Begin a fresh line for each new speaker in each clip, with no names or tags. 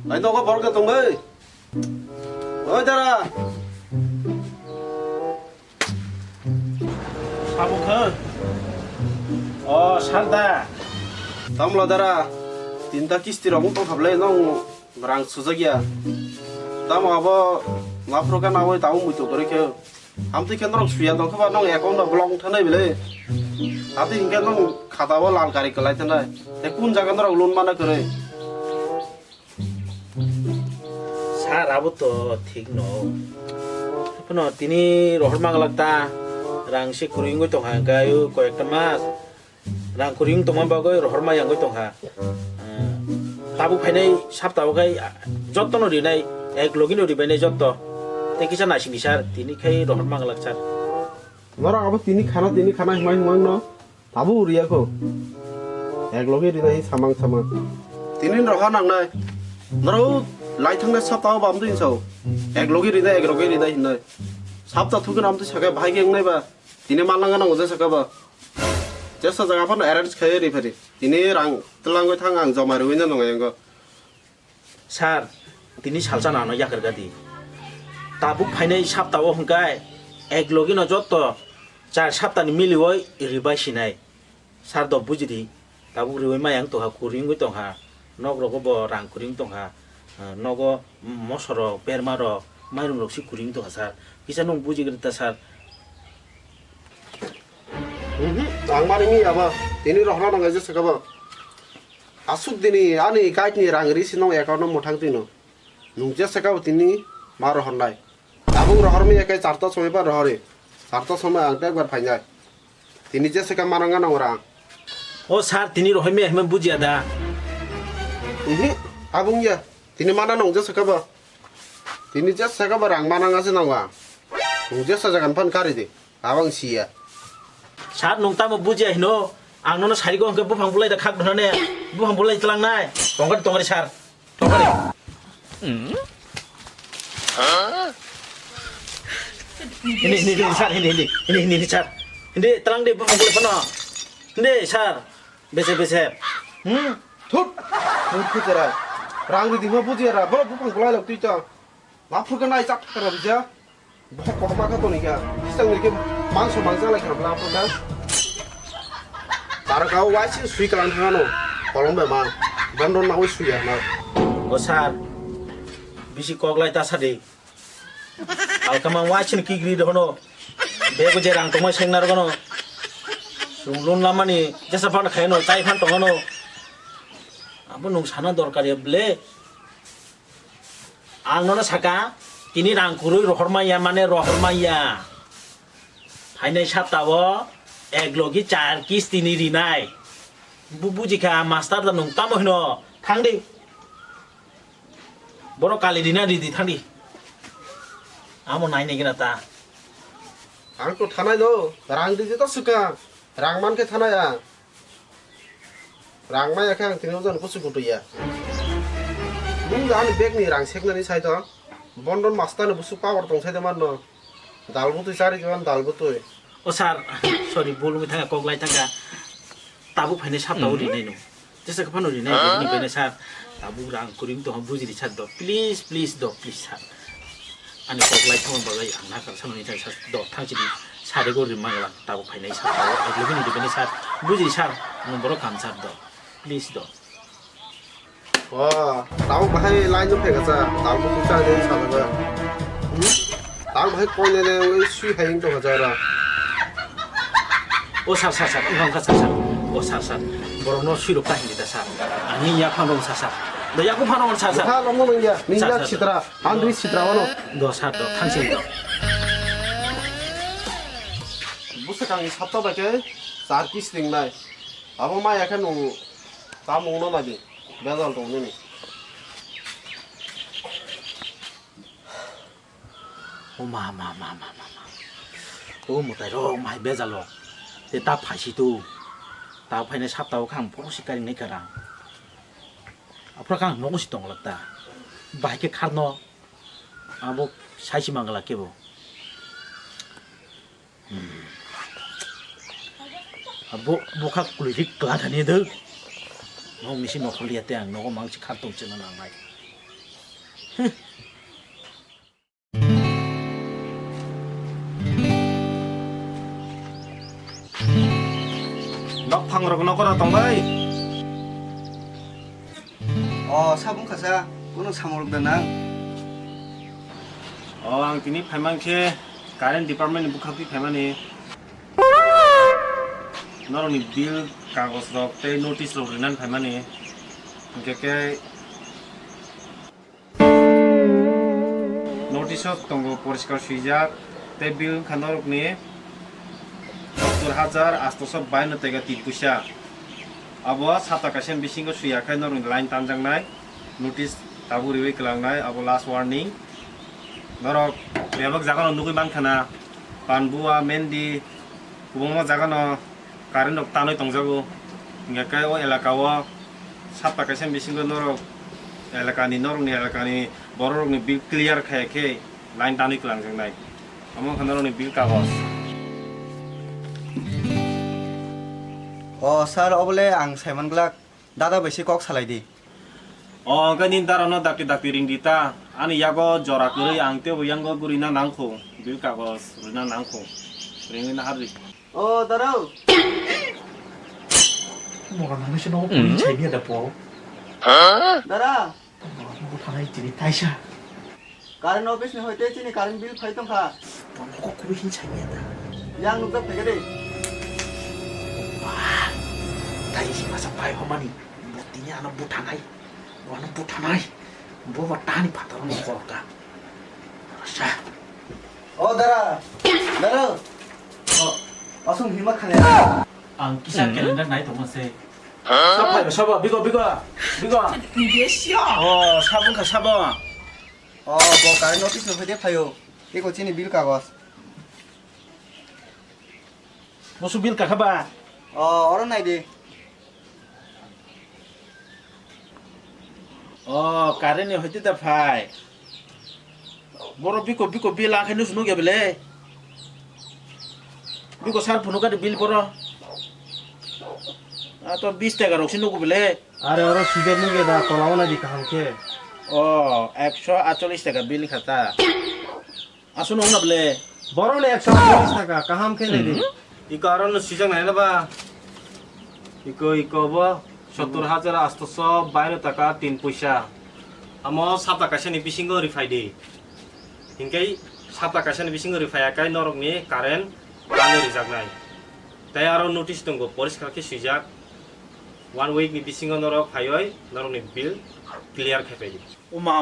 Anh đâu có bỏ cái tùng ơi. Ôi Dara.
사복해. 살다.
Tóm lo Dara. Tinta kisti rom tong thable nong rang suzagia. Tam abo ngapro kan awai tau mutu dore ke. Ham ti kendrok suya dong kha nong account da blong thanai bele. Ati inge nong khata wa lal kari kalai thanai. Te kun jaga ndra loan mana करे.
사라부터 틱노. 그너 티니 로헐망 লাগতা. Rangsi kuring gue tong hanggayu koyak temas. Rang kuring tong mambagoy rohorma yang gue tong ha. Tabu painai sab tabu kai jotto no rinai ek login no ribai jotto. Te kisa nasi nisar tini kai rohorma lagsar.
Ngora abo tini khana himai no. Tabu uriya ko. Ek logi rinai samang. Tini roha nang nai. Naro lai thang na sab tabu bam din so. Ek logi rinai hinai. Sab ta thukan am tu sakai bhai geng nai ba. Tini malanga nang uja sakaba. Jasa jaga pan arrange khai ri phari. Tini rang telangoi thang ang jama ruin na nong yang
Sar tini salsa nano yakar gadi. Tabu painai sab tabu hanggai ek login no jotto. Char sab tani miliwoi ribai sinai. Sar do bujidi tabu ribai mayang to ha kuring gue tong ha. Nog rogo bo rang kuring tong ha. Nogo mosoro permaro mairung loksi kuring tong ha sar. Kisa nong buji gerta sar.
Ang mari mi aba tini rohna nang aja sakaba. Asuk dini ani kait ni rang ri sinong account no mothang tino. Nungja sakaba tini mar honai. Abung rohor mi ekai charta somai ba rohore. Charta somai ang ekbar phainai. Tini je sakam maranga nang orang.
O sar tini rohoi me hme buji ada.
Abung ya tini mana nong je sakaba. Tini je sakaba rang mananga se nangwa. Nungja sajakan pan kari di. Abang sia.
Sar nong tamo buji hino. Ang nono sari ko hangke bufang bulai da khak dhane. Bufang bulai telang nai. Tongkari sar. Tongkari. Ini sar ini sar. Ini telang deh bufang bulai pano. Ini sar. Bese.
Thut. Nung khujara. Rang di ma buji ra. Bolo bufang bulai lak tuita. Lapur ka nai chak kara bija. Bok kok ma ka to ni ga. Isang ni ke mangso mangsa la kara lapur ka. Tar kau wajib sui kelang thano. Kolom be mang. Bandon na sui ya na.
O sar. Bisi koglai ta sade. Alkamang wachin kigri dono. Bego jerang tomai sengnar gono. Sunglun lama ni jasa pan khaino tai pan tongono. Abu nung sana dorkar ya ble. Alnona saka kini rangkuru rohormaya mane rohormaya. Hainai sabtawo eglogi char kis tini rinai. Bubu jika master dan nung tamo hino thangdi. Boro kali dina di thangdi. Amo nai nei gina ta.
Ang to thanai do. Rang di to suka. Rang man ke thanai ya. Rang mai khang tini jon ko suku to ya. Nung dan beg ni rang sek na ni sai to. Bondon master ne busu power tong sai de man no. Dalbu tu sari jon dalbu tu.
O sar sorry bolu mi thanga koglai thanga. Tabu phaine sap tabu ri nei no. Jesa ka phano ri nei ni bene sar. Tabu rang kuring to ham buji ri sar do. Please sar. Ani koglai thong bagai angna kar sano ni sar do thangchi di sare go ri mangla tabu phaine sap tabu aglogi ni bene sar. Buji sar no boro kam sar do. Please do.
Wah, tahu bahai lain tu pega sa. Tahu tu sari de sa ba. Tahu bahai koi ne sui hai to hajara.
O sar ihang ka sar. O sar borono suiro ka hindi ta sar. Ani ya phanong sar. Do ya ko phanong sar.
Ha long long ya. Ninja citra, andri citra wano.
Do sar do thangchi do.
Busa kang sabta ba ke? Sar kis ding nai. Abo ma ya kan nung ta mong no na di. Bedal to ni.
O ma. O mo tai ro mai bezalo. Te ta phaisi tu. Ta phaine sap taw khang porosi kari nei karang. Apra kang no si tong lakta. Bai ke kharno. Abo saisi mangala kebo. Abo bokak kulirik kla thani de. nong misi nokol lihat yang nong mangsi kartung cina nangai. Nok pangrok nokora tongbai.
사분 가자. 오늘 사모르다 나.
Ang tini phaimang ke current department bukhapi phaimani. Noroni bill kagos rok te notice rok rinan phaimani. Ke notice tongo poriskar suijak te bill khanorok ni 70,852 tega 3 puisa. Abo sata kasen bisingo suyakai noroni line tanjangnai notice tabu riwi kelangnai abo last warning. Norok bebak jaga nukui bangkana panbua mendi kubungma jaga no current ok tanoi tongjago hingga kai o elakao sapa kaisen bisingo norok elakani norok ni elakani borok ni bill clear khai ke line tanoi kelangjang nai among khanaro ni bill kagos
사र 어블레 앙 사이먼글락 다다 베시 꼭 살아이디.
kanin darano dakti ring dita ani yago jora kuri angte boyango gurina nangko bill kagos rina nangko ringina hari
다라.
뭐가 나는 신호 보니 재미야 보
다라.
뭐 하나의 길이 다시야
가른 오피스 네 호이테 지니 가른 빌 파이통 카.
뭐 그거 힘 재미야다
양 눕다 베게데.
다이시 마사 파이 호마니 못디냐 나 못하나이 뭐는 못하나이 뭐 왔다니 받아는 거까 자
다라. 다라. 어송 힘막 하네.
안 기사께는 나이 동안세 사파이 사봐 비거
你别笑。
사분가 사봐
뭐 가른 오피스 네 호이테 파요. 이거 지니 빌 카고스.
무슨 빌 까봐
어른나이디.
Current হইতে তা ভাই বড় বিকো বিল আখানে শুনো গে বলে বিকো সার ফুনুকা বিল বড় তো 20 টাকা রকছি নগো বলে
আরে ওরা সিধে মুগে দা তলাও না দি কাহামকে
148 টাকা বিল খাতা আসুন না বলে
বড় নে 140 টাকা কাহামকে নে দি
이 কারণ 시장 나이나봐 이거 뭐 70,852 টাকা 3 পয়সা আমো 7 টাকা সেনি বিসিঙ্গ রিফাইডি হিংকাই 7 টাকা সেনি বিসিঙ্গ রিফাইয়াকাই নরকনি কারেন্ট কানে রিজাক নাই তাই আরো নোটিস দঙ্গো পরিষ্কারকে সুইজাক 1 উইক নি বিসিঙ্গ নরক ফাইয় নরকনি বিল ক্লিয়ার খাইপাইদি ও মা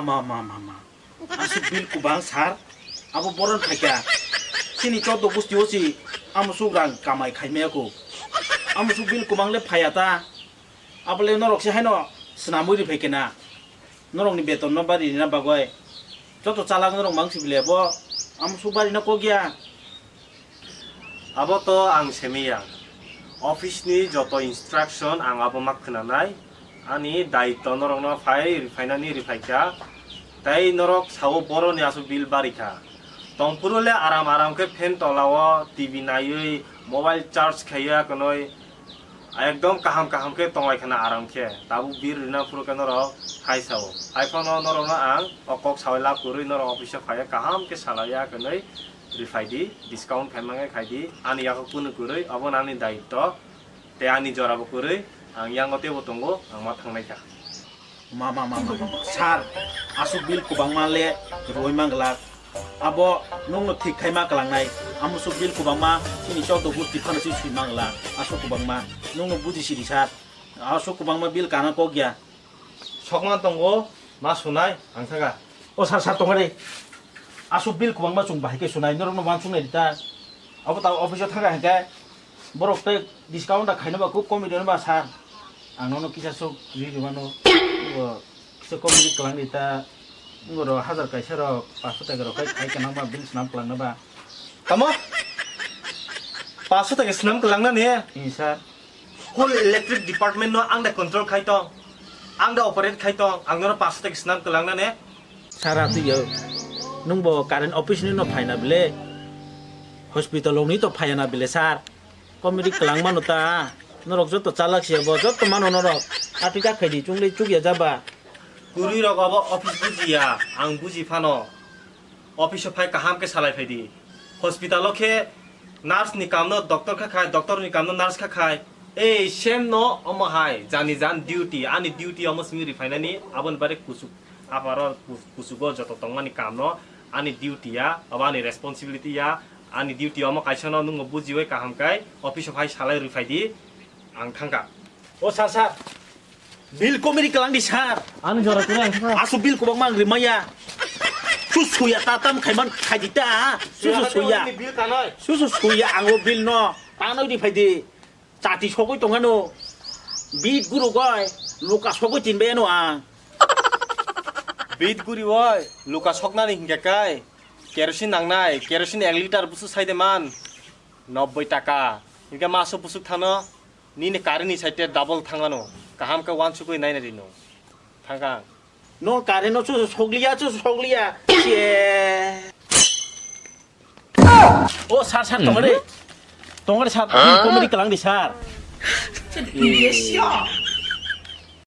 আসু বিল কুবাং সার আবো বরন থাকা সিনি চদ বুস্তি হসি আমসু রাং কামাই খাইমেয়াকো আমসু বিল কুবাংলে ফায়াতা abale norok se haino snamuri phekena norok ni beton no bari na bagoi joto chalang norok mangsi bilebo am subari na kogya abo to ang semiya office ni joto instruction ang abo makhnanai ani daito norok no phai refinani refaika tai norok sawo boro ni asu bil barika tongpurule aram ke fan tolawo tv nayui mobile charge khaya konoi একদম কাহাম কে তংলাই খানা আরাম খে তাবু বীর রিনা পুরো কেন র high Sao iPhone নর না আং অকক সাওই লাভ করি নর অফিসে ফায়া কাহাম কে সালায়া কনই রিফাইদি ডিসকাউন্ট ফাইমাঙ্গে খাইদি আনি ইয়াকো কুনু করি অবন আনি দায়িত্ব তে আনি জরাবো করি আং ইয়াঙ্গতে বতঙ্গো আং মা থাংনাই খা মা সার আসু বিল কুবাং মালে রই Mangla abo nungno thik khaima kalangnai amusu bil kubangma sini chau do gusti phanasi sui mangla aso kubangma nungno budi siri sar aso kubangma bil kana ko gya sokman tongo ma sunai angsaga o sar tongare aso bil kubangma chung bahai ke sunai norno wan chung edita abo ta office thaga hanga borok te discount da khaina ba ku comedy ba sar angno kisa so ri mano se comedy kalangita ngoro 1000 kaisa ro 500 টাকা ro kai kana ba bil snam pelangna ba
Tama? 500 টাকা স্নাম কলাংনা নে
isa
হোল electric department নো আং দা control খাইতো আং দা অপারেট খাইতো আং নো 500 টাকা স্নাম কলাংনা নে
sara ti yo nung bo current office ni no phaina bile hospital ni to phaina bile sar comedy kalang manu ta নরক যত চালাকছে যত মানো নরক আটি গাখাইদি চুংলি চুগিয়া যাবা
Guru rok abo office bujiya ang buji phano office phai kaham ke salai phaidi hospital ke nurse ni kamno doctor kha khai doctor ni kamno nurse kha khai ei same no omo hai jani jan duty ani duty omo simi refinery abon bare kusu aparo kusugo joto tongmani kamno ani duty ya abani responsibility ya ani duty omo kaisano nungo bujiwe kaham kai office phai salai refaidi ang thangka
ও sir sir bill কমিরি কালাং দি sir
ani jora kuna
আসু বিল কো বাং রিমায়া সুসুয়া তাতাম খাইমান খাইদিতা সুসুয়া
bill kanoi
সুসুয়া আঙ্গো বিল ন পানই দি ফাইদি চাটি সগৈ তঙ্গানো bit গুরু গয় লোকা সগৈ তিনবে ন আ
Bit guri oi, luka sokna ni hingga kai. Kerosin nangnai, kerosin 1 liter busuk saide man. 90 taka. Hingga masuk busuk thano. Ni ne kari ni saide double thangano. Kaham ka wan sukoi nai na dino. Thangkang.
ন কারে ন সুসু সগলিয়া কে ও sir sir তোমারে sir bill কমিরি কালাং দি sir
这你别笑。